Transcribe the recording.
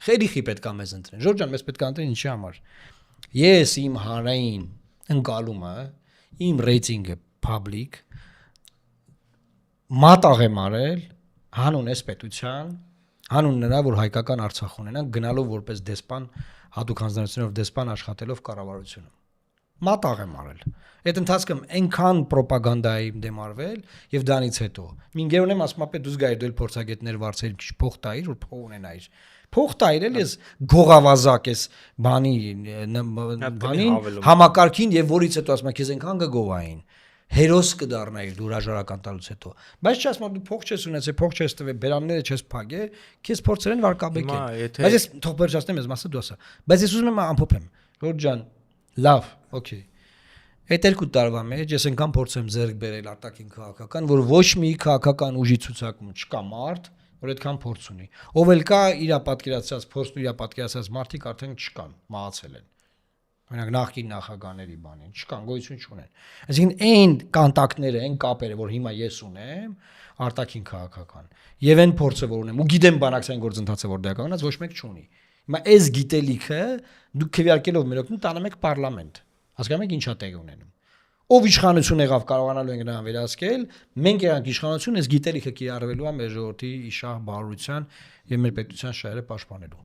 Խելիքի պետք է մեզ ընտրեն։ Ժորժ ջան, մեզ պետք է ընտրեն ինչի համար։ Ես իմ հանրային ընկալումը, իմ ռեյտինգը public մատաղ եմ արել հանուն այս պետության, հանուն նրա, որ հայկական Արցախ ունենան, գնալով որպես դեսպան, հատուկ հանձնարարությունով դեսպան աշխատելով կառավարությունում։ Մատաղ եմ արել։ Այդ ընթացքում այնքան ռոպագանդայի դեմ արվել եւ դրանից հետո մինգերոն եմ ասում ապե դուս գայր դու փորձագետներ վարձել քիչ փող տայիր որ փող ունենայիր փող տայր էլ ես գողավազակ ես բանի համակարգին եւ որից հետո ասում քեզ այնքան կգովային հերոս կդառնայիր դու հրաժարական տալուց հետո բայց չասում դու փող չես ունեցել փող չես տվել բերանները չես փագե քեզ փորձել են վարկաբեկել բայց ես թող բերջացնեմ ես մասը դու ասա բայց ես ուզում եմ ամփոփեմ Ժորժ ջան լավ օքեյ Այդ 2 տարվա մեջ ես այնքան փորձեմ ձեռք բերել արտաքին քաղաքական, որ ոչ մի քաղաքական ուժի ցուցակում չկա մարդ, որ այդքան փորձ ունի։ Ով էլ կա, իր պատկերացած փորձն ու իր պատկերացած մարդիկ արդեն չկան, մահացել են։ Օրինակ նախկին նախագահների բանին չկան, գոյություն չունեն։ Այսինքն այն կոնտակտները, այն կապերը, որ հիմա ես ունեմ, արտաքին քաղաքական, եւ այն փորձը, որ ունեմ, ու գիտեմ բանակցային գործընթացը որ դրականած ոչ մեկ չունի։ Հիմա այս գիտելիքը դուք քվեարկելով մեր օգնում տանում եք պարլամենտ։ Հասկանում եք ինչա տեղ ունենում։ Ով իշխանություն եղավ կարողանալու են նրան վերահսկել, մենք երանք իշխանություն, այս գիտելիքը կիրառվելու է մեր ժողովրդի իշահ բարության եւ մեր պետության շահերը պաշտպանելու։